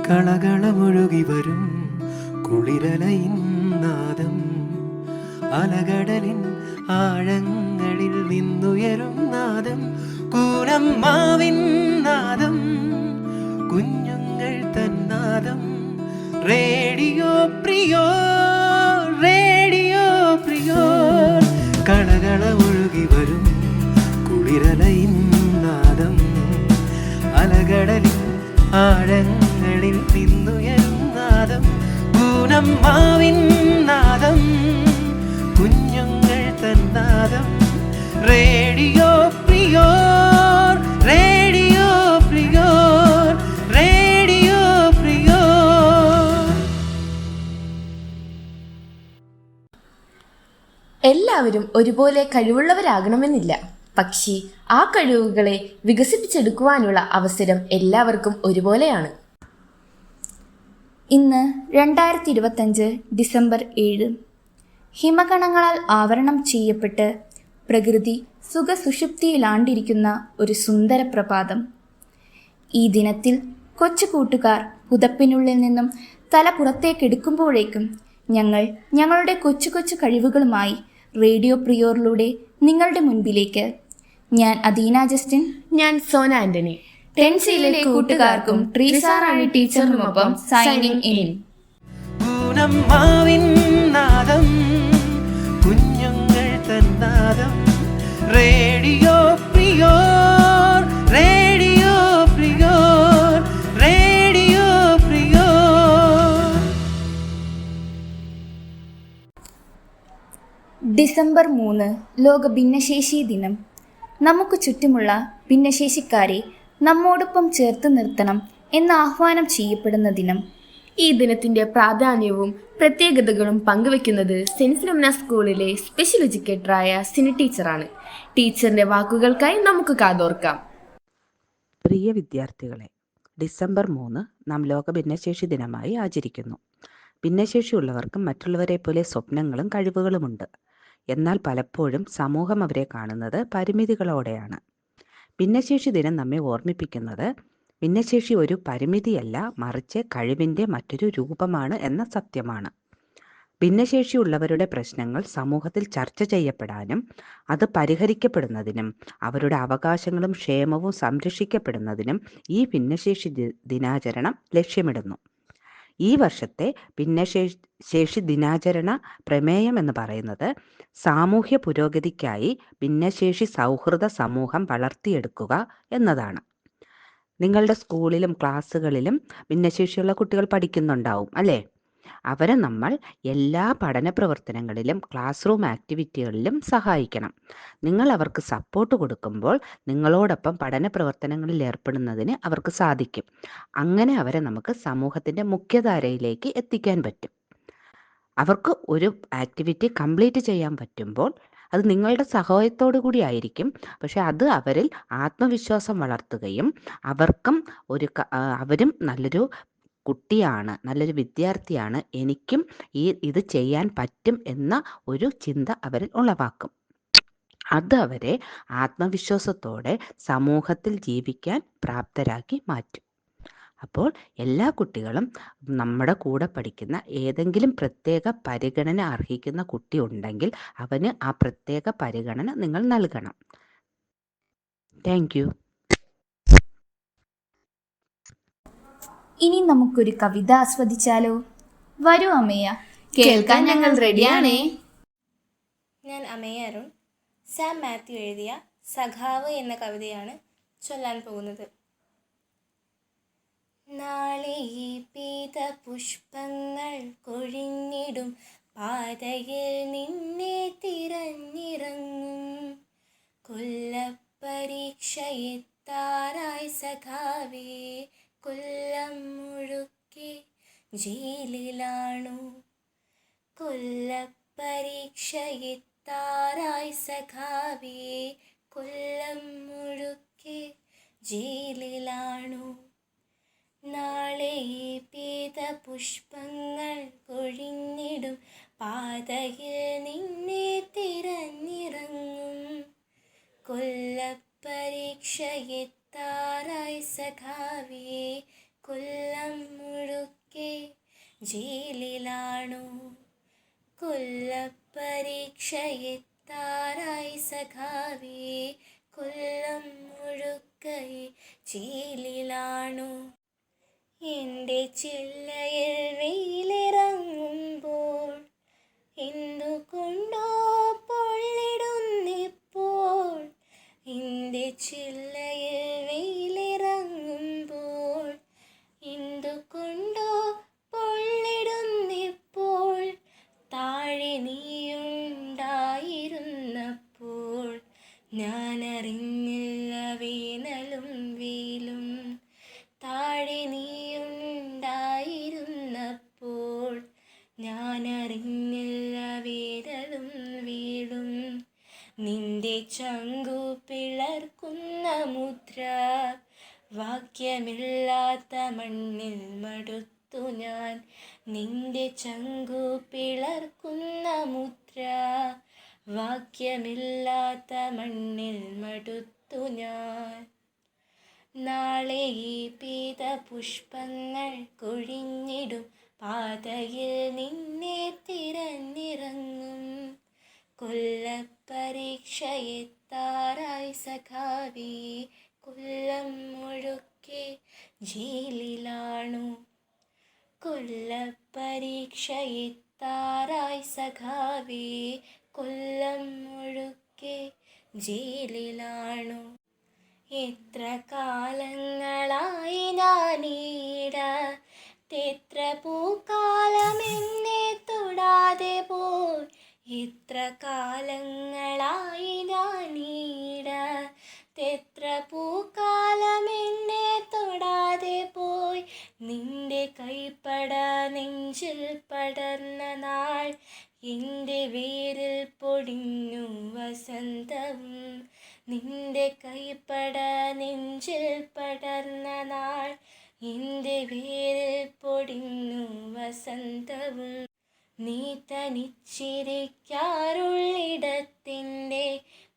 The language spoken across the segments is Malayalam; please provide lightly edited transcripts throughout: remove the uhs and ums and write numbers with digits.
കളകളമൊഴുകി വരും കുളിരലയിൻ നാദം, അലകടലിൻ ആഴങ്ങളിൽ നിന്നുയരും നാദം, കൂനമ്മാവിൻ നാദം, കുഞ്ഞുങ്ങൾ തന്നാദം. Radio പ്രിയോ, radio പ്രിയോ. കളകളമൊഴുകി വരും കുളിരലയിൻ നാദം, അലകടലിൻ ആഴങ്ങളിൽ നിന്നുയരും നാദം, പൂനമ്മാവിൻ നാദം, കുഞ്ഞുങ്ങൾ തന്നാദം. റേഡിയോ പ്രിയോർ, റേഡിയോ പ്രിയോർ, റേഡിയോ പ്രിയോർ. എല്ലാവരും ഒരുപോലെ കഴിവുള്ളവരാകണമെന്നില്ല. പക്ഷേ ആ കഴിവുകളെ വികസിപ്പിച്ചെടുക്കുവാനുള്ള അവസരം എല്ലാവർക്കും ഒരുപോലെയാണ്. ഇന്ന് 2025 ഡിസംബർ 7. ഹിമകണങ്ങളാൽ ആവരണം ചെയ്യപ്പെട്ട് പ്രകൃതി സുഖസുഷുപ്തിയിലാണ്ടിരിക്കുന്ന ഒരു സുന്ദര പ്രഭാതം. ഈ ദിനത്തിൽ കൊച്ചു കൂട്ടുകാർ പുതപ്പിനുള്ളിൽ നിന്നും തല പുറത്തേക്കെടുക്കുമ്പോഴേക്കും ഞങ്ങൾ ഞങ്ങളുടെ കൊച്ചു കൊച്ചു കഴിവുകളുമായി റേഡിയോ പ്രിയോറിലൂടെ നിങ്ങളുടെ മുൻപിലേക്ക്. ഞാൻ അദീന ജസ്റ്റിൻ. ഞാൻ സോന ആന്റണി. ടെൻസിയിലെ കൂട്ടുകാർക്കും ട്രീസാറാണി ടീച്ചറിനുമൊപ്പം സൈനിങ് ഇൻ. പൂനമ്മാവിൻ നാദം, കുഞ്ഞുങ്ങൾ തന്നാദം. റേഡിയോ പ്രിയോർ, റേഡിയോ പ്രിയോർ, റേഡിയോ പ്രിയോർ. ഡിസംബർ 3 ലോക ഭിന്നശേഷി ദിനം. നമുക്ക് ചുറ്റുമുള്ള ഭിന്നശേഷിക്കാരെ നമ്മോടൊപ്പം ചേർത്ത് നിർത്തണം എന്ന് ആഹ്വാനം ചെയ്യപ്പെടുന്ന ദിനം. ഈ ദിനത്തിന്റെ പ്രാധാന്യവും പ്രത്യേകതകളും പങ്കുവെക്കുന്നത് സെന്റ് ഫിലോമിന സ്കൂളിലെ സ്പെഷ്യൽ എഡ്യൂക്കേറ്ററായ സിനി ടീച്ചറാണ്. ടീച്ചറിന്റെ വാക്കുകൾക്കായി നമുക്ക് കാതോർക്കാം. പ്രിയ വിദ്യാർത്ഥികളെ, ഡിസംബർ 3 നാം ലോക ഭിന്നശേഷി ദിനമായി ആചരിക്കുന്നു. ഭിന്നശേഷിയുള്ളവർക്ക് മറ്റുള്ളവരെ പോലെ സ്വപ്നങ്ങളും കഴിവുകളുമുണ്ട്. എന്നാൽ പലപ്പോഴും സമൂഹം അവരെ കാണുന്നത് പരിമിതികളോടെയാണ്. ഭിന്നശേഷി ദിനം നമ്മെ ഓർമ്മിപ്പിക്കുന്നത് ഭിന്നശേഷി ഒരു പരിമിതിയല്ല, മറിച്ച് കഴിവിൻ്റെ മറ്റൊരു രൂപമാണ് എന്ന സത്യമാണ്. ഭിന്നശേഷിയുള്ളവരുടെ പ്രശ്നങ്ങൾ സമൂഹത്തിൽ ചർച്ച ചെയ്യപ്പെടാനും അത് പരിഹരിക്കപ്പെടുന്നതിനും അവരുടെ അവകാശങ്ങളും ക്ഷേമവും സംരക്ഷിക്കപ്പെടുന്നതിനും ഈ ഭിന്നശേഷി ദിനാചരണം ലക്ഷ്യമിടുന്നു. ഈ വർഷത്തെ ഭിന്നശേഷി ദിനാചരണ പ്രമേയം എന്ന് പറയുന്നത് സാമൂഹ്യ പുരോഗതിക്കായി ഭിന്നശേഷി സൗഹൃദ സമൂഹം വളർത്തിയെടുക്കുക എന്നതാണ്. നിങ്ങളുടെ സ്കൂളിലും ക്ലാസ്സുകളിലും ഭിന്നശേഷിയുള്ള കുട്ടികൾ പഠിക്കുന്നുണ്ടാവും അല്ലേ? അവരെ നമ്മൾ എല്ലാ പഠന പ്രവർത്തനങ്ങളിലും ക്ലാസ് റൂം ആക്ടിവിറ്റികളിലും സഹായിക്കണം. നിങ്ങൾ അവർക്ക് സപ്പോർട്ട് കൊടുക്കുമ്പോൾ നിങ്ങളോടൊപ്പം പഠന പ്രവർത്തനങ്ങളിൽ ഏർപ്പെടുന്നതിന് അവർക്ക് സാധിക്കും. അങ്ങനെ അവരെ നമുക്ക് സമൂഹത്തിൻ്റെ മുഖ്യധാരയിലേക്ക് എത്തിക്കാൻ പറ്റും. അവർക്ക് ഒരു ആക്ടിവിറ്റി കംപ്ലീറ്റ് ചെയ്യാൻ പറ്റുമ്പോൾ അത് നിങ്ങളുടെ സഹായത്തോടു കൂടി ആയിരിക്കും. പക്ഷെ അത് അവരിൽ ആത്മവിശ്വാസം വളർത്തുകയും അവരും നല്ലൊരു കുട്ടിയാണ്, നല്ലൊരു വിദ്യാർത്ഥിയാണ്, എനിക്കും ഇത് ചെയ്യാൻ പറ്റും എന്ന ഒരു ചിന്ത അവരിൽ ഉളവാക്കും. അത് അവരെ ആത്മവിശ്വാസത്തോടെ സമൂഹത്തിൽ ജീവിക്കാൻ പ്രാപ്തരാക്കി മാറ്റും. അപ്പോൾ എല്ലാ കുട്ടികളും നമ്മുടെ കൂടെ പഠിക്കുന്ന ഏതെങ്കിലും പ്രത്യേക പരിഗണന അർഹിക്കുന്ന കുട്ടി ഉണ്ടെങ്കിൽ അവന് ആ പ്രത്യേക പരിഗണന നിങ്ങൾ നൽകണം. Thank you. ഇനി നമുക്കൊരു കവിത ആസ്വദിച്ചാലോ? വരൂ അമ്മയ്യ, കേൾക്കാൻ ഞങ്ങൾ റെഡിയാണേ. ഞാൻ അമയ അരുൺ. സാം മാത്യു എഴുതിയ സഖാവ് എന്ന കവിതയാണ് ചൊല്ലാൻ പോകുന്നത്. നാളെ പെയ്ത പുഷ്പങ്ങൾ കൊഴിഞ്ഞിടും പാതയിൽ നിന്നെ തിരഞ്ഞിറങ്ങും. കൊല്ലപ്പരീക്ഷ എത്താറായി സഖാവേ, കൊല്ലം മുഴുക്കെ ജയിലിലാണു. കൊല്ലപ്പരീക്ഷ എത്താറായി സഖാവേ, കൊല്ലം മുഴുക്കെ ജയിലിലാണു. നാളെ പെയ്ത പുഷ്പങ്ങൾ കൊഴിഞ്ഞിടും പാതയിൽ നിന്നെ തിരഞ്ഞിറങ്ങും. കൊല്ലപ്പരീക്ഷ എത്താറായി സഖാവേ, കൊല്ലം മുഴുക്കെ ജയിലിലാണു. കൊല്ലപ്പരീക്ഷയെത്താറായി സഖാവേ, കൊല്ലം മുഴുക്കെ ജയിലിലാണു. എൻ്റെ ചില്ലയിൽ വെയിലിറങ്ങുമ്പോൾ എന്തുകൊണ്ടോ പൊള്ളിടുന്നിപ്പോൾ. എൻ്റെ ചില്ലയിൽ വെയിലിറങ്ങുമ്പോൾ എന്തുകൊണ്ടോ പൊള്ളിടുന്നിപ്പോൾ. താഴെ നീയുണ്ടായിരുന്നപ്പോൾ ഞാനറിഞ്ഞില്ല വേനലും വെയിലും. താഴെ നീയുണ്ടായിരുന്നപ്പോൾ ഞാനറിഞ്ഞില്ല വേനലും വീടും. നിന്റെ ചങ്കു പിളർക്കുന്ന മുദ്ര വാക്യമില്ലാത്ത മണ്ണിൽ മടുത്തു ഞാൻ. നിന്റെ ചങ്കു പിളർക്കുന്ന മുദ്ര വാക്യമില്ലാത്ത മണ്ണിൽ മടുത്തു ഞാൻ. നാളെ ഈ പീതപുഷ്പങ്ങൾ കൊഴിഞ്ഞിടും പാതയിൽ നിന്നെ തിരഞ്ഞിറങ്ങും. കൊല്ലപ്പരീക്ഷയെത്താറായി സഖാവേ, കൊല്ലം മുഴുക്കെ ജയിലിലാണു. കൊല്ലപ്പരീക്ഷയെത്താറായി സഖാവേ, കൊല്ലം മുഴുക്കെ ജയിലിലാണു. എത്ര കാലങ്ങളായി ഞാനീടത്തെത്ര പൂക്കാലമെന്നെ തൊടാതെ പോയി. എത്ര കാലങ്ങളായി ഞാനീടത്തെത്ര പൂക്കാലമെന്നെ തൊടാതെ പോയി. നിന്റെ കൈപ്പട നെഞ്ചിൽ പടർന്ന നാൾ എൻ്റെ വേരിൽ പൊടിഞ്ഞു വസന്തവും. നിന്റെ കൈപ്പട നെഞ്ചിൽ പടർന്ന നാൾ എൻ്റെ വേരിൽ പൊടിഞ്ഞു വസന്തവും. നീ തനിച്ചിരിക്കാറുള്ളിടത്തിൻ്റെ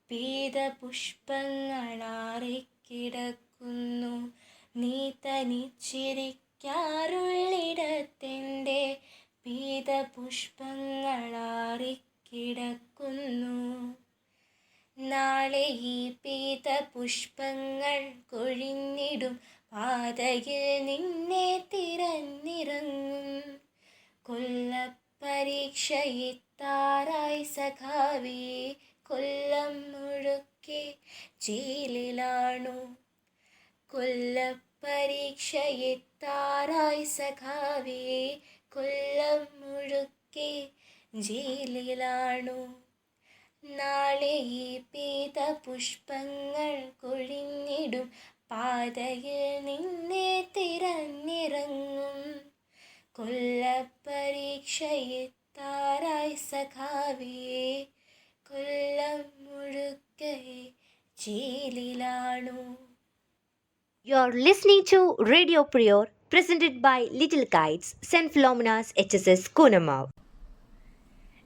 പീതപുഷ്പങ്ങളാറിക്കിടക്കുന്നു. നീ തനിച്ചിരിക്കാറുള്ളിടത്തിൻ്റെ പീതപുഷ്പങ്ങളാറിക്കിടക്കുന്നു. നാളെ ഈ പീതപുഷ്പങ്ങൾ കൊഴിഞ്ഞിടും പാതയിൽ നിന്നെ തിരഞ്ഞിറങ്ങും. കൊല്ലപ്പരീക്ഷയെത്താറായി സഖാവേ, കൊല്ലം മുഴുക്കെ ജയിലിലാണു. കൊല്ലപ്പരീക്ഷയെത്താറായി സഖാവേ, കൊല്ലം മുഴുക്കെ ജയിലിലാണു. നാളെ ഈ പീതപുഷ്പങ്ങൾ കൊഴിഞ്ഞിടും പാതയിൽ നിന്നെ തിരഞ്ഞിറങ്ങും. കൊല്ലപ്പരീക്ഷയെത്താറായി സഖാവേ, കൊല്ലം മുഴുക്കെ ജയിലിലാണു. You're listening to Radio Prior, presented by Little Kites, St. Philomena's HSS Kunamav.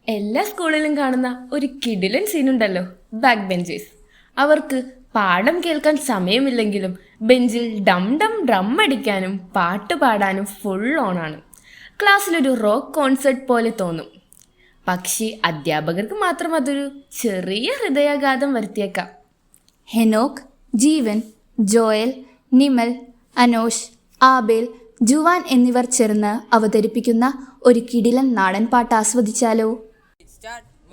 എല്ലാ സ്കൂളിലും കാണുന്ന ഒരു കിടിലൻ സീനുണ്ടല്ലോ, ബാക്ക് ബെഞ്ചേഴ്സ്. അവർക്ക് പാഠം കേൾക്കാൻ സമയമില്ലെങ്കിലും ബെഞ്ചിൽ ഡം ഡം ഡ്രം അടിക്കാനും പാട്ട് പാടാനും ഫുൾ ഓണാണ്. ക്ലാസ്സിലൊരു റോക്ക് കോൺസേർട്ട് പോലെ തോന്നും. പക്ഷേ അധ്യാപകർക്ക് മാത്രം അതൊരു ചെറിയ ഹൃദയാഘാതം വരുത്തിയേക്കാം. ഹെനോക്ക്, ജീവൻ, ജോയൽ, നിമൽ, അനോഷ്, ആബേൽ, ജുവാൻ എന്നിവർ ചേർന്ന് അവതരിപ്പിക്കുന്ന ഒരു കിടിലൻ നാടൻ പാട്ട് ആസ്വദിച്ചാലോ?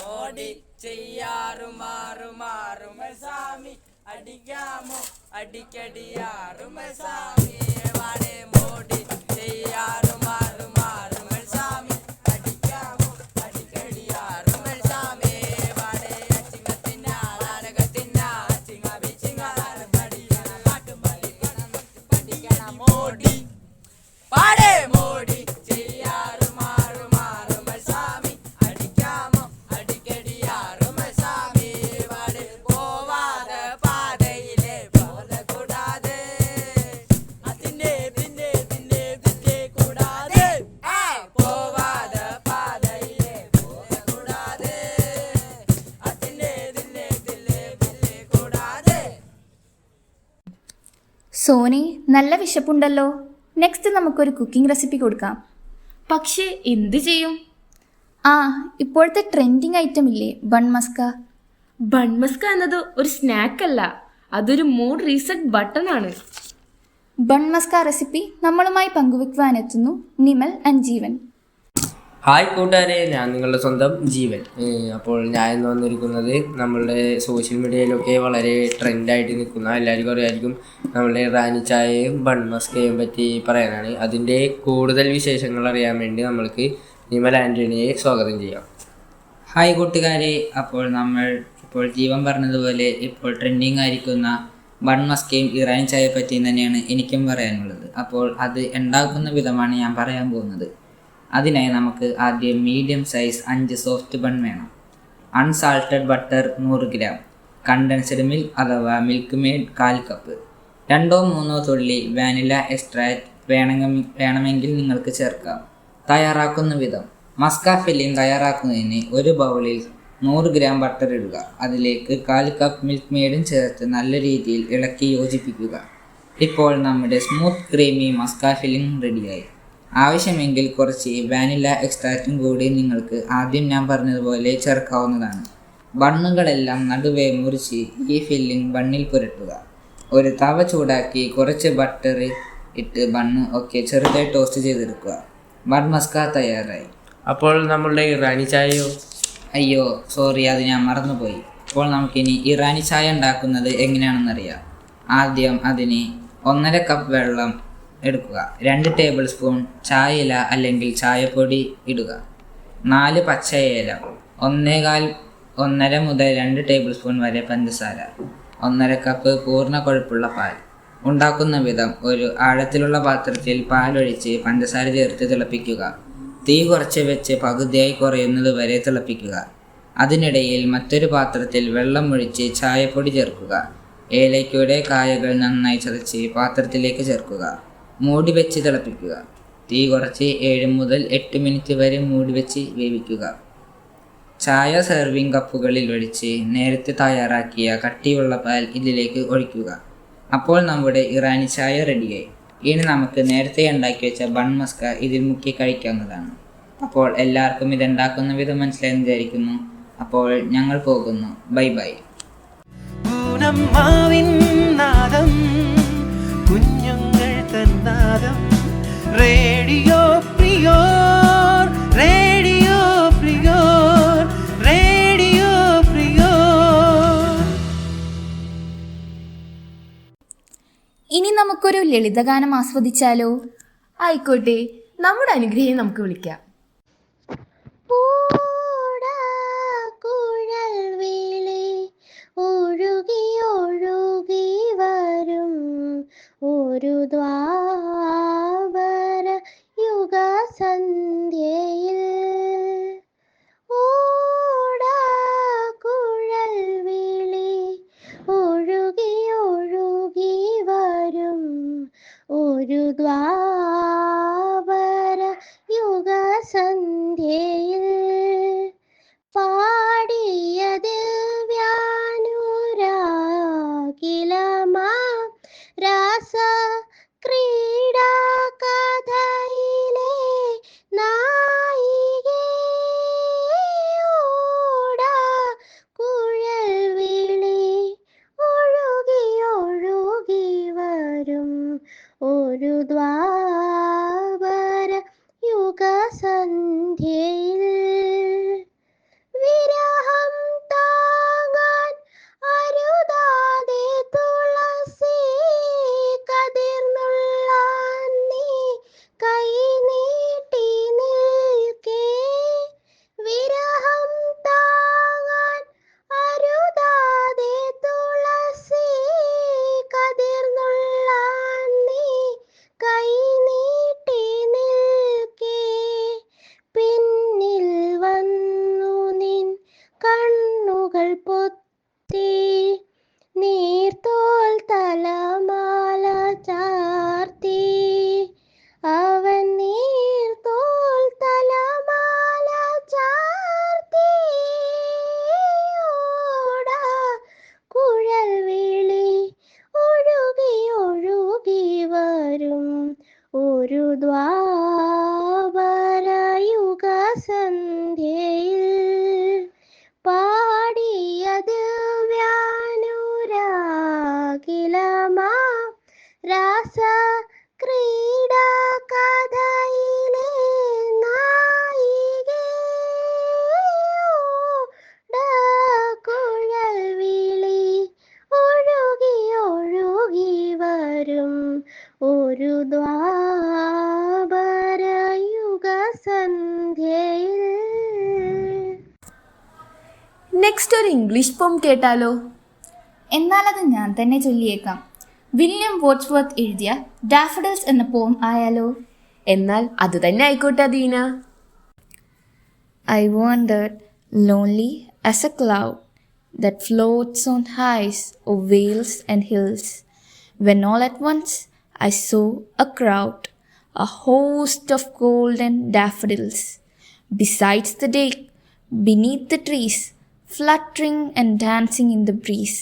മോടി ചെയ്യാറുമാറുമാറുമസാമി അടിക്കാമോ അടിക്കടിയാറുമസാമി വാടേ മോടി ചെയ്യാറുമാറുമാറുമസാമി അടിക്കാമോ അടിക്കടിയാറുമസാമി വാടേ അച്ചിങ്ങത്തിനാ നാടകത്തിനാ ചിങ്ങ ബിച്ചിങ്ങ പഠിക്കണ പാട്ട് പഠിക്കണം പഠിക്കണം മോടി വാടേ മോടി സോനി, നല്ല വിശപ്പുണ്ടല്ലോ, നെക്സ്റ്റ് നമുക്കൊരു കുക്കിംഗ് റെസിപ്പി കൊടുക്കാം. പക്ഷേ എന്ത് ചെയ്യും? ആ, ഇപ്പോഴത്തെ ട്രെൻഡിങ് ഐറ്റം ഇല്ലേ, ബൺ മസ്ക. ബൺമസ്ക എന്നത് ഒരു സ്നാക്ക് അല്ല, അതൊരു മൂഡ് റീസെറ്റ് ബട്ടൺ ആണ്. ബൺ മസ്ക റെസിപ്പി നമ്മളുമായി പങ്കുവെക്കുവാനെത്തുന്നു നിമൽ ആൻഡ് ജീവൻ. ഹായ് കൂട്ടുകാരെ, ഞാൻ നിങ്ങളുടെ സ്വന്തം ജീവൻ. അപ്പോൾ ഞാൻ ഇന്ന് വന്നിരിക്കുന്നത് നമ്മളുടെ സോഷ്യൽ മീഡിയയിലൊക്കെ വളരെ ട്രെൻഡായിട്ട് നിൽക്കുന്ന, എല്ലാവർക്കും അറിയായിരിക്കും, നമ്മളുടെ റാനി ചായയും ബൺമസ്കയും പറ്റി പറയാനാണ്. അതിൻ്റെ കൂടുതൽ വിശേഷങ്ങൾ അറിയാൻ വേണ്ടി നമ്മൾക്ക് നിമൽ ആൻ്റണിയെ സ്വാഗതം ചെയ്യാം. ഹായ് കൂട്ടുകാരെ, അപ്പോൾ നമ്മൾ ഇപ്പോൾ ജീവൻ പറഞ്ഞതുപോലെ ഇപ്പോൾ ട്രെൻഡിങ് ആയിരിക്കുന്ന ബൺ മസ്കയും ഇറാനി ചായയെ പറ്റി തന്നെയാണ് എനിക്കും പറയാനുള്ളത്. അപ്പോൾ അത് ഉണ്ടാക്കുന്ന വിധമാണ് ഞാൻ പറയാൻ പോകുന്നത്. അതിനായി നമുക്ക് ആദ്യം മീഡിയം സൈസ് 5 സോഫ്റ്റ് ബൺ വേണം. Unsalted butter 100 gram, condensed milk അഥവാ മിൽക്ക് മെയ്ഡ് 1/4 കപ്പ്, 2-3 തുള്ളി വാനില എക്സ്ട്രാക്റ്റ് വേണമെങ്കിൽ നിങ്ങൾക്ക് ചേർക്കാം. തയ്യാറാക്കുന്ന വിധം: മസ്ക ഫില്ലിംഗ് തയ്യാറാക്കുന്നതിന് ഒരു ബൗളിൽ 100 ഗ്രാം ബട്ടർ ഇടുക. അതിലേക്ക് 1/4 കപ്പ് മിൽക്ക് മെയ്ഡും ചേർത്ത് നല്ല രീതിയിൽ ഇളക്കി യോജിപ്പിക്കുക. ഇപ്പോൾ നമ്മുടെ സ്മൂത്ത് ക്രീമി മസ്ക ഫില്ലിംഗ് റെഡിയായി. ആവശ്യമെങ്കിൽ കുറച്ച് വാനില എക്സ്ട്രാക്റ്റും കൂടി നിങ്ങൾക്ക് ആദ്യം ഞാൻ പറഞ്ഞതുപോലെ ചേർക്കാവുന്നതാണ്. ബണ്ണുകളെല്ലാം നടുവേ മുറിച്ച് ഈ ഫില്ലിംഗ് ബണ്ണിൽ പുരട്ടുക. ഒരു തവ ചൂടാക്കി കുറച്ച് ബട്ടർ ഇട്ട് ബണ്ണ് ഒക്കെ ചെറുതായി ടോസ്റ്റ് ചെയ്തെടുക്കുക. ബൺ മസ്ക തയ്യാറായി. അപ്പോൾ നമ്മളുടെ ഇറാനി ചായയോ? അയ്യോ സോറി, അത് ഞാൻ മറന്നുപോയി. അപ്പോൾ നമുക്കിനി ഇറാനി ചായ ഉണ്ടാക്കുന്നത് എങ്ങനെയാണെന്നറിയാം. ആദ്യം അതിന് 1.5 കപ്പ് വെള്ളം എടുക്കുക. 2 ടേബിൾ സ്പൂൺ ചായ ഇല അല്ലെങ്കിൽ ചായപ്പൊടി ഇടുക. 4 പച്ച ഏല, 1.5 മുതൽ 2 ടേബിൾ സ്പൂൺ വരെ പഞ്ചസാര, 1.5 കപ്പ് പൂർണ്ണ കൊഴുപ്പുള്ള പാൽ. ഉണ്ടാക്കുന്ന വിധം: ഒരു ആഴത്തിലുള്ള പാത്രത്തിൽ പാലൊഴിച്ച് പഞ്ചസാര ചേർത്ത് തിളപ്പിക്കുക. തീ കുറച്ച് വെച്ച് പകുതിയായി കുറയുന്നത് വരെ തിളപ്പിക്കുക. അതിനിടയിൽ മറ്റൊരു പാത്രത്തിൽ വെള്ളം ഒഴിച്ച് ചായപ്പൊടി ചേർക്കുക. ഏലയ്ക്കയുടെ കായകൾ നന്നായി ചതച്ച് പാത്രത്തിലേക്ക് ചേർക്കുക. മൂടി വെച്ച് തിളപ്പിക്കുക. തീ കുറച്ച് 7 മുതൽ 8 മിനിറ്റ് വരെ മൂടി വെച്ച് വേവിക്കുക. ചായ സെർവിങ് കപ്പുകളിൽ ഒഴിച്ച് നേരത്തെ തയ്യാറാക്കിയ കട്ടിയുള്ള പാൽ ഇതിലേക്ക് ഒഴിക്കുക. അപ്പോൾ നമ്മുടെ ഇറാനി ചായ റെഡിയായി. ഇനി നമുക്ക് നേരത്തെ ഉണ്ടാക്കി വെച്ച ബൺ മസ്ക ഇതിൽ മുക്കി കഴിക്കാവുന്നതാണ്. അപ്പോൾ എല്ലാവർക്കും ഇതുണ്ടാക്കുന്ന വിധം മനസ്സിലായെന്ന് വിചാരിക്കുന്നു. അപ്പോൾ ഞങ്ങൾ പോകുന്നു. Bye bye. കുഞ്ഞുങ്ങൾ തന്നാദം റേഡിയോ പ്രിയോർ, റേഡിയോ പ്രിയോർ, റേഡിയോ പ്രിയോർ. ഇനി നമുക്കൊരു ലളിതഗാനം ആസ്വദിച്ചാലോ? ആയിക്കോട്ടെ, നമ്മുടെ അനുഗ്രഹം നമുക്ക് വിളിക്കാം. ഒഴുകി ഒഴുകി വരും ഒരു ദ്വാപര യുഗസന്ധ്യയിൽ, ഓടാക്കുഴൽ വിളി ഒഴുകി ഒഴുകി വരും ഒരു ദ്വാപര യുഗ നമുക്കൊരു ഇംഗ്ലീഷ് പോം കേട്ടാലോ? എന്നാൽ അത് ഞാൻ തന്നെ ചൊല്ലിയേക്കാം. വില്യം വേർഡ്സ്വർത്ത് എഴുതിയ ഡാഫഡിൽസ് എന്ന പോം ആയാലോ? എന്നാൽ അത് തന്നെ ആയിക്കോട്ടെ ദീന. I wandered lonely as a cloud that floats on heights of vales and hills, when all at once I saw a crowd, a host of golden daffodils, besides the lake, beneath the trees, fluttering and dancing in the breeze,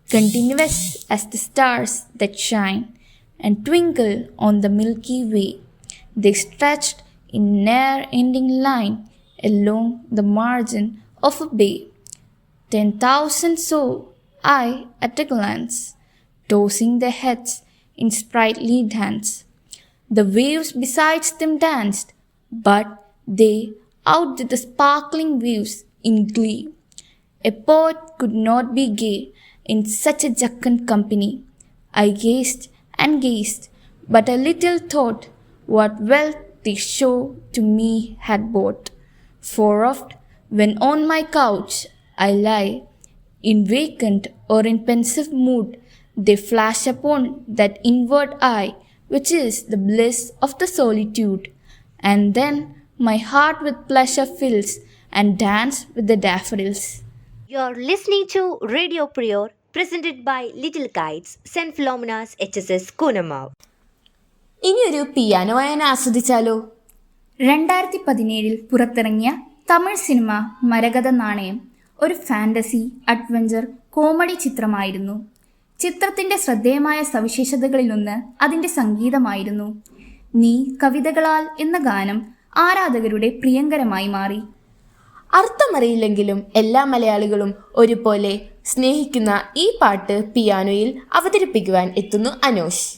continuous as the stars that shine and twinkle on the Milky Way. They stretched in never-ending line along the margin of a bay. 10,000 saw I at a glance, tossing their heads in sprightly dance. The waves besides them danced, but they outdid the sparkling waves in glee. A poet could not be gay in such a jocund company. I gazed and gazed, but a little thought what wealth they show to me had bought. For oft, when on my couch I lie, in vacant or in pensive mood, they flash upon that inward eye, which is the bliss of the solitude. And then my heart with pleasure fills and dance with the daffodils. You're listening to Radio Prior, presented by Little Kites, St. Philomena's HSS Kunamav. ഇനിയൊരു പിയാനോ വായന ആസ്വദിച്ചാലോ? 2017 പുറത്തിറങ്ങിയ തമിഴ് സിനിമ മരകത നാണയം ഒരു ഫാന്റസി, അഡ്വഞ്ചർ, കോമഡി ചിത്രമായിരുന്നു. ചിത്രത്തിൻ്റെ ശ്രദ്ധേയമായ സവിശേഷതകളിലൊന്ന് അതിൻ്റെ സംഗീതമായിരുന്നു. നീ കവിതകളാൽ എന്ന ഗാനം ആരാധകരുടെ പ്രിയങ്കരമായി മാറി. അർത്ഥമറിയില്ലെങ്കിലും എല്ലാ മലയാളികളും ഒരുപോലെ സ്നേഹിക്കുന്ന ഈ പാട്ട് പിയാനോയിൽ അവതരിപ്പിക്കുവാൻ എത്തുന്നു അനോഷ്.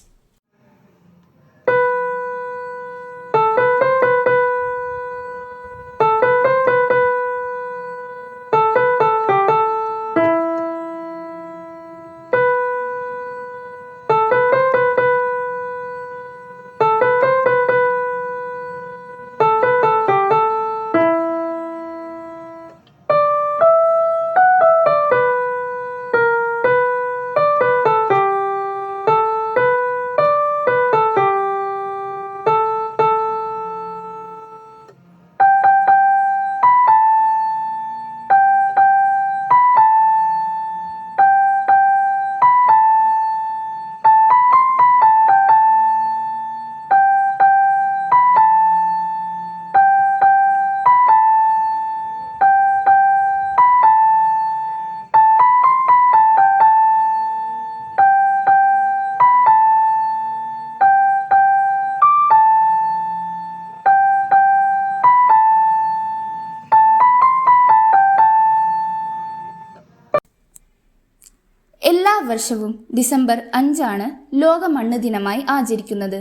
എല്ലാ വർഷവും ഡിസംബർ 5 ലോക മണ്ണ് ദിനമായി ആചരിക്കുന്നത്.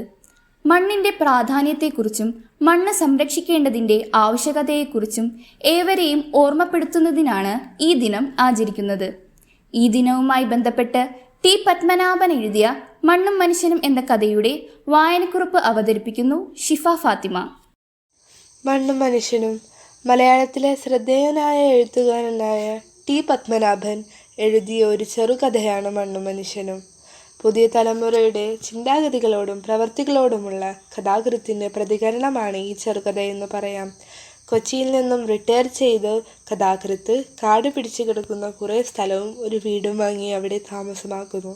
മണ്ണിൻ്റെ പ്രാധാന്യത്തെക്കുറിച്ചും മണ്ണ് സംരക്ഷിക്കേണ്ടതിൻ്റെ ആവശ്യകതയെക്കുറിച്ചും ഏവരെയും ഓർമ്മപ്പെടുത്തുന്നതിനാണ് ഈ ദിനം ആചരിക്കുന്നത്. ഈ ദിനവുമായി ബന്ധപ്പെട്ട് ടി പത്മനാഭൻ എഴുതിയ മണ്ണും മനുഷ്യനും എന്ന കഥയുടെ വായനക്കുറിപ്പ് അവതരിപ്പിക്കുന്നു ഷിഫ ഫാത്തിമ. മണ്ണും മനുഷ്യനും മലയാളത്തിലെ ശ്രദ്ധേയനായ എഴുത്തുകാരനായ ടി പത്മനാഭൻ എഴുതിയ ഒരു ചെറുകഥയാണ് മണ്ണും മനുഷ്യനും. പുതിയ തലമുറയുടെ ചിന്താഗതികളോടും പ്രവർത്തികളോടുമുള്ള കഥാകൃത്തിൻ്റെ പ്രതികരണമാണ് ഈ ചെറുകഥയെന്ന് പറയാം. കൊച്ചിയിൽ നിന്നും റിട്ടയർ ചെയ്ത് കഥാകൃത്ത് കാട് പിടിച്ചു കിടക്കുന്ന കുറേ സ്ഥലവും ഒരു വീടും വാങ്ങി അവിടെ താമസമാക്കുന്നു.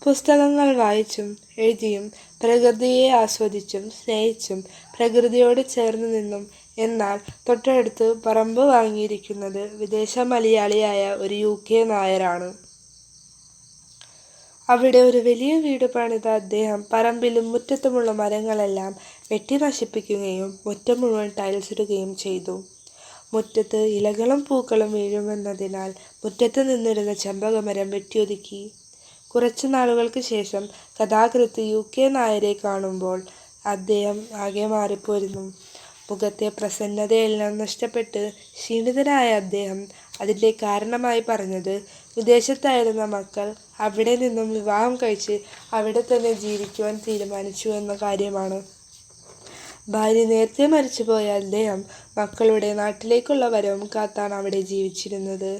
പുസ്തകങ്ങൾ വായിച്ചും എഴുതിയും പ്രകൃതിയെ ആസ്വദിച്ചും സ്നേഹിച്ചും പ്രകൃതിയോട് ചേർന്ന് നിന്നും എന്നാൽ തൊട്ടടുത്ത് പറമ്പ് വാങ്ങിയിരിക്കുന്നത് വിദേശ മലയാളിയായ ഒരു UK നായരാണ്. അവിടെ ഒരു വലിയ വീട് പണിത അദ്ദേഹം പറമ്പിലും മുറ്റത്തുമുള്ള മരങ്ങളെല്ലാം വെട്ടി നശിപ്പിക്കുകയും മുറ്റം മുഴുവൻ ടൈൽസ് ഇടുകയും ചെയ്തു. മുറ്റത്ത് ഇലകളും പൂക്കളും വീഴുമെന്നതിനാൽ മുറ്റത്ത് നിന്നിരുന്ന ചെമ്പകമരം വെട്ടിയൊതുക്കി. കുറച്ചു നാളുകൾക്ക് ശേഷം കഥാകൃത്ത് UK നായരെ കാണുമ്പോൾ അദ്ദേഹം ആകെ മാറിപ്പോയിരുന്നു. മുഖത്തെ പ്രസന്നതയെല്ലാം നഷ്ടപ്പെട്ട് ക്ഷീണിതനായ അദ്ദേഹം അതിൻ്റെ കാരണമായി പറഞ്ഞത് വിദേശത്തായിരുന്ന മക്കൾ അവിടെ നിന്നും വിവാഹം കഴിച്ച് അവിടെ തന്നെ ജീവിക്കുവാൻ തീരുമാനിച്ചു എന്ന കാര്യമാണ്. ഭാര്യ നേരത്തെ മരിച്ചുപോയ അദ്ദേഹം മക്കളുടെ നാട്ടിലേക്കുള്ള വരവും കാത്താണ് അവിടെ ജീവിച്ചിരുന്നത്.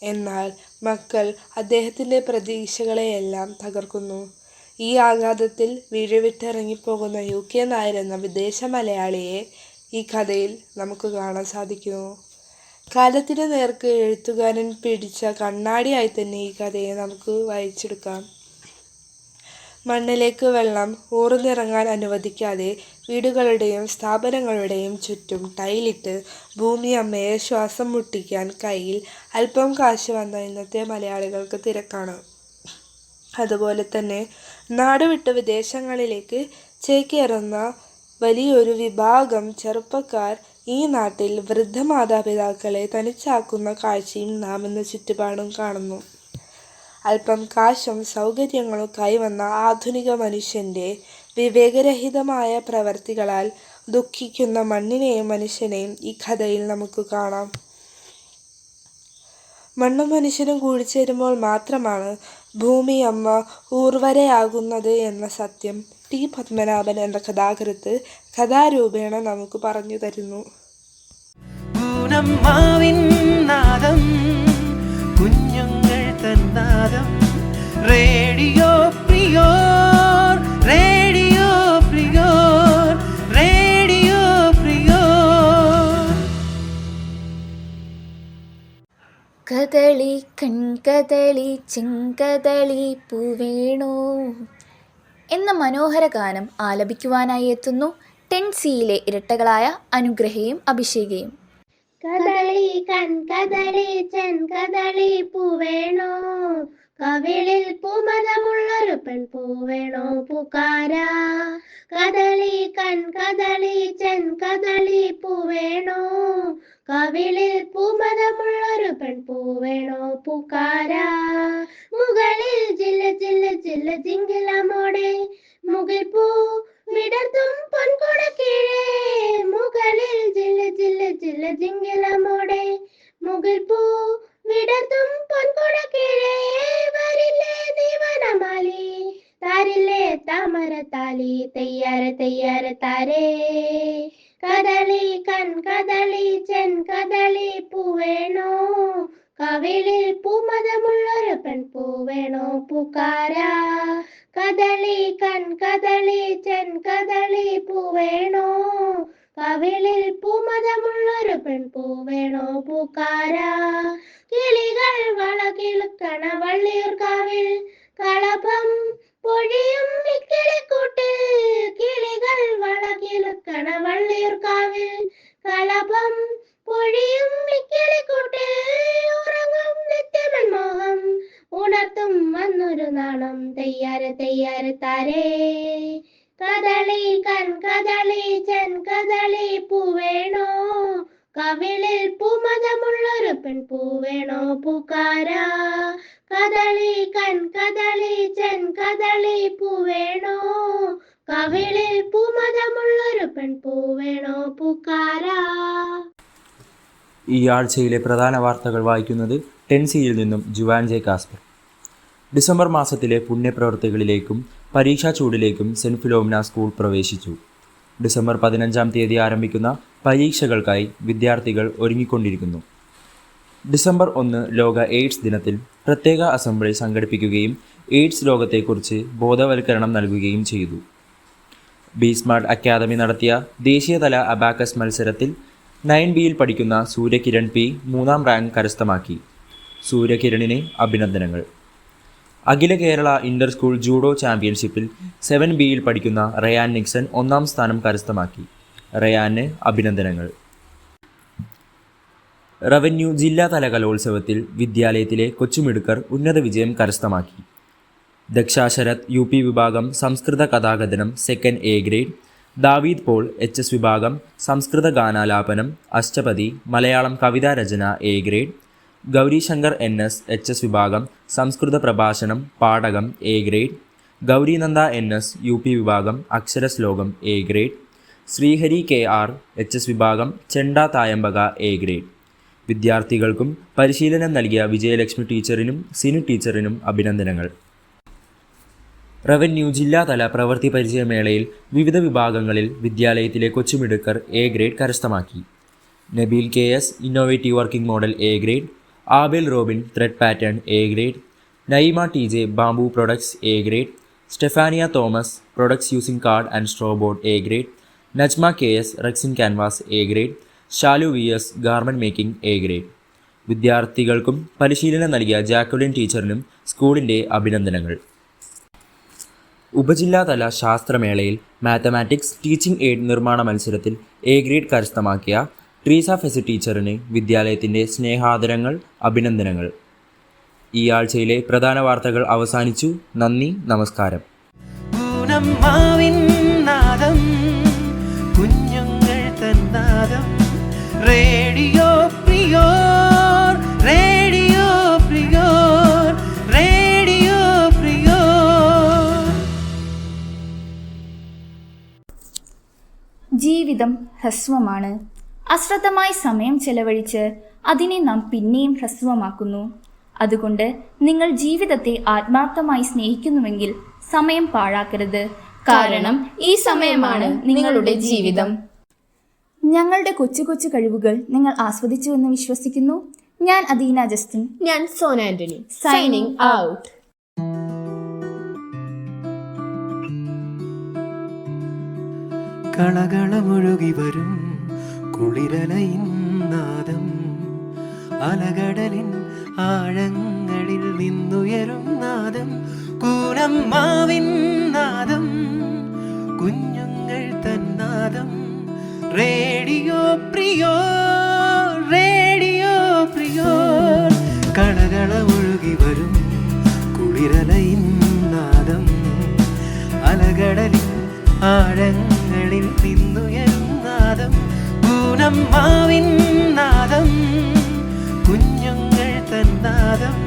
എന്നാൽ മക്കൾ അദ്ദേഹത്തിൻ്റെ പ്രതീക്ഷകളെയെല്ലാം തകർക്കുന്നു. ഈ ആഘാതത്തിൽ വീഴുവിട്ടിറങ്ങിപ്പോകുന്ന UK നായർ എന്ന വിദേശ മലയാളിയെ ഈ കഥയിൽ നമുക്ക് കാണാൻ സാധിക്കുന്നു. കാലത്തിന് നേർക്ക് എഴുത്തുകാരൻ പിടിച്ച കണ്ണാടിയായി തന്നെ ഈ കഥയെ നമുക്ക് വായിച്ചെടുക്കാം. മണ്ണിലേക്ക് വെള്ളം ഊർന്നിറങ്ങാൻ അനുവദിക്കാതെ വീടുകളുടെയും സ്ഥാപനങ്ങളുടെയും ചുറ്റും ടൈലിട്ട് ഭൂമി അമ്മയെ ശ്വാസം മുട്ടിക്കാൻ കയ്യിൽ അല്പം കാശ് വന്ന ഇന്നത്തെ മലയാളികൾക്ക് തിരക്കാണ്. അതുപോലെ തന്നെ നാടുവിട്ട് വിദേശങ്ങളിലേക്ക് ചേക്കേറുന്ന വലിയൊരു വിഭാഗം ചെറുപ്പക്കാർ ഈ നാട്ടിൽ വൃദ്ധ മാതാപിതാക്കളെ തനിച്ചാക്കുന്ന കാഴ്ചയും നാം ഇന്ന് ചുറ്റുപാടും കാണുന്നു. അല്പം കാശും സൗകര്യങ്ങളും കൈവന്ന ആധുനിക മനുഷ്യൻ്റെ വിവേകരഹിതമായ പ്രവർത്തികളാൽ ദുഃഖിക്കുന്ന മണ്ണിനെയും മനുഷ്യനെയും ഈ കഥയിൽ നമുക്ക് കാണാം. മണ്ണും മനുഷ്യനും കൂടിച്ചേരുമ്പോൾ മാത്രമാണ് ഭൂമി അമ്മ ഊർവരയാകുന്നത് എന്ന സത്യം ടി പത്മനാഭൻ എന്ന കഥാകൃത്ത് കഥാരൂപേണ നമുക്ക് പറഞ്ഞു തരുന്നു. കുഞ്ഞുങ്ങൾ തന്നാദം റേഡിയോ പ്രിയോർ, റേഡിയോ പ്രിയോർ, റേഡിയോ പ്രിയോർ. കദളി കൺകദളി ചെങ്കദളി പൂവേണോ എന്ന മനോഹര ഗാനം ആലപിക്കുവാനായി എത്തുന്നു 10Cയിലെ ഇരട്ടകളായ അനുഗ്രഹയും അഭിഷേകയും. കദളി കൺകദളി ചെങ്കദളി പൂവേണോ, കവിളിൽ പൂമതമുള്ളൊരു പെൺപൂവേണോ പൂക്കാരാ. കദളി കൺകദളി ചെങ്കദളി പൂവേണോ, കവിളിൽ പൂമതമുള്ളൊരു പെൺപൂവേണോ പൂക്കാരാ. മുകളിൽ ജില്ല ജില്ല ജില്ല ജിങ്കിലമോടെ മുകിൽ പൂ വിടർത്തും പൊൻകുട കീഴേ. മുകളിൽ ജില്ല ജില്ല ജില്ല ജിങ്കിലമോടെ മുകിൽ പൂ വിടർത്തും പൊൻകുട കീഴേ. വരില്ലേ ദീവനമാലി താരില്ലേ താമര താലി തെയ്യാര തെയ്യാര താരേ. കദളി കൺകദളി ചെങ്കദളി പൂവേണോ, കവിളിൽ പൂമതമുള്ളൊരു പെൺപൂവേണോ പൂക്കാരാ. കദളി കൺകദളി ചെങ്കദളി പൂവേണോ, കവിളിൽ പൂമതമുള്ളൊരു പെൺപൂവേണോ പൂക്കാരാ. കിളികൾ വളകിളുക്കണ വള്ളിയൂർക്കാവിൽ കളഭം പൊഴിയും ഇക്കിളിക്കൂട്ടിൽ. കിളികൾ വളകിളുക്കണ വള്ളിയൂർക്കാവിൽ കളഭം പൊഴിയും ഇക്കിളിക്കൂട്ടിൽ. ഉറങ്ങും നിത്യമൻമോഹം ഉണർത്തും വന്നൊരു നാണം തെയ്യാര തെയ്യാര താരേ. കദളി കൺകദളി ചെങ്കദളി പൂവേണോ, കവിളിൽ പൂമതമുള്ളൊരു പെൺപൂവേണോ പൂക്കാരാ. കദളി കൺകദളി ചെങ്കദളി പൂവേണോ, കവിളിൽ പൂമതമുള്ളൊരു പെൺപൂവേണോ പൂക്കാരാ. ഈ ആഴ്ചയിലെ പ്രധാന വാർത്തകൾ വായിക്കുന്നത് 10Cയിൽ നിന്നും ജുവാൻ ജെ കാസ്പർ. ഡിസംബർ മാസത്തിലെ പുണ്യപ്രവൃത്തികളിലേക്കും പരീക്ഷാ ചൂടിലേക്കും സെൻറ്റ് ഫിലോമിന സ്കൂൾ പ്രവേശിച്ചു. ഡിസംബർ 15-ാം തീയതി ആരംഭിക്കുന്ന പരീക്ഷകൾക്കായി വിദ്യാർത്ഥികൾ ഒരുങ്ങിക്കൊണ്ടിരിക്കുന്നു. ഡിസംബർ 1 ലോക എയ്ഡ്സ് ദിനത്തിൽ പ്രത്യേക അസംബ്ലി സംഘടിപ്പിക്കുകയും എയ്ഡ്സ് രോഗത്തെക്കുറിച്ച് ബോധവൽക്കരണം നൽകുകയും ചെയ്തു. ബി-സ്മാർട്ട് അക്കാദമി നടത്തിയ ദേശീയതല അബാക്കസ് മത്സരത്തിൽ 9Bയിൽ പഠിക്കുന്ന സൂര്യകിരൺ P 3ാം റാങ്ക് കരസ്ഥമാക്കി. സൂര്യകിരണിന് അഭിനന്ദനങ്ങൾ. അഖില കേരള ഇൻ്റർ സ്കൂൾ ജൂഡോ ചാമ്പ്യൻഷിപ്പിൽ 7Bയിൽ പഠിക്കുന്ന റയാൻ നിക്സൺ 1ാം സ്ഥാനം കരസ്ഥമാക്കി. റയാന് അഭിനന്ദനങ്ങൾ. റവന്യൂ ജില്ലാതല കലോത്സവത്തിൽ വിദ്യാലയത്തിലെ കൊച്ചുമിടുക്കർ ഉന്നത വിജയം കരസ്ഥമാക്കി. ദക്ഷാശരത് UP വിഭാഗം സംസ്കൃത കഥാകഥനം 2nd A grade, David Paul HS വിഭാഗം സംസ്കൃത ഗാനാലാപനം അഷ്ടപതി മലയാളം കവിതാരചന A grade, Gaurishankar NS HS വിഭാഗം സംസ്കൃത പ്രഭാഷണം പാഠകം A grade, Gaurinanda NS UP വിഭാഗം അക്ഷരശ്ലോകം A grade, Srihari KR HS വിഭാഗം ചെണ്ട തായമ്പക A ഗ്രേഡ്. വിദ്യാർത്ഥികൾക്കും പരിശീലനം നൽകിയ വിജയലക്ഷ്മി ടീച്ചറിനും സിനു ടീച്ചറിനും അഭിനന്ദനങ്ങൾ. റവന്യൂ ജില്ലാതല പ്രവൃത്തി പരിചയമേളയിൽ വിവിധ വിഭാഗങ്ങളിൽ വിദ്യാലയത്തിലെ കൊച്ചുമിടുക്കർ A ഗ്രേഡ് കരസ്ഥമാക്കി. Nabeel KS innovative working model A grade, Abel Robin thread pattern A grade, Nayima T J bamboo products A grade, Stefania Thomas products using card and straw board A grade, Najma K S Rexine canvas A grade, Shalu V S garment making A grade. വിദ്യാർത്ഥികൾക്കും പരിശീലനം നൽകിയ ജാക്കുലിൻ ടീച്ചറിനും സ്കൂളിൻ്റെ അഭിനന്ദനങ്ങൾ. ഉപജില്ലാതല ശാസ്ത്രമേളയിൽ മാത്തമാറ്റിക്സ് ടീച്ചിംഗ് എയ്ഡ് നിർമ്മാണ മത്സരത്തിൽ എ ഗ്രേഡ് കരസ്ഥമാക്കിയ ട്രീസ ഫെസി ടീച്ചറിന് വിദ്യാലയത്തിൻ്റെ സ്നേഹാദരങ്ങൾ, അഭിനന്ദനങ്ങൾ. ഈ ആഴ്ചയിലെ പ്രധാന വാർത്തകൾ അവസാനിച്ചു. നന്ദി, നമസ്കാരം. കുഞ്ഞുങ്ങൾ തന്നാദം റേഡിയോ പ്രിയോർ, റേഡിയോ പ്രിയോർ, റേഡിയോ പ്രിയോർ. ജീവിതം ഹ്രസ്വമാണ്. അശ്രദ്ധമായി സമയം ചെലവഴിച്ച് അതിനെ നാം പിന്നെയും ഹ്രസ്വമാക്കുന്നു. അതുകൊണ്ട് നിങ്ങൾ ജീവിതത്തെ ആത്മാർത്ഥമായി സ്നേഹിക്കുന്നുവെങ്കിൽ സമയം പാഴാക്കരുത്. കാരണം ഈ സമയമാണ് നിങ്ങളുടെ ജീവിതം. ഞങ്ങളുടെ കൊച്ചു കൊച്ചു കഴിവുകൾ നിങ്ങൾ ആസ്വദിച്ചുവെന്ന് വിശ്വസിക്കുന്നു. ഞാൻ അദീന ജസ്റ്റിൻ. ഞാൻ സോന ആന്റണി. Signing out. കളകളമൊഴുകി വരും കുളിരലയിൻ നാദം, അലകടലിൻ ആഴങ്ങളിൽ നിന്നുയരും നാദം, കൂനമ്മാവിൻ നാദം, കുഞ്ഞുങ്ങൾ തന്നാദം. റേഡിയോ പ്രിയോർ, റേഡിയോ പ്രിയോർ. കളകളമൊഴുകി വരും കുളിരലയിൻ നാദം, അലകടലിൻ ആഴങ്ങളിൽ നിന്നുയരും നാദം, കൂനമ്മാവിൻ നാദം, കുഞ്ഞുങ്ങൾ തന്നാദം.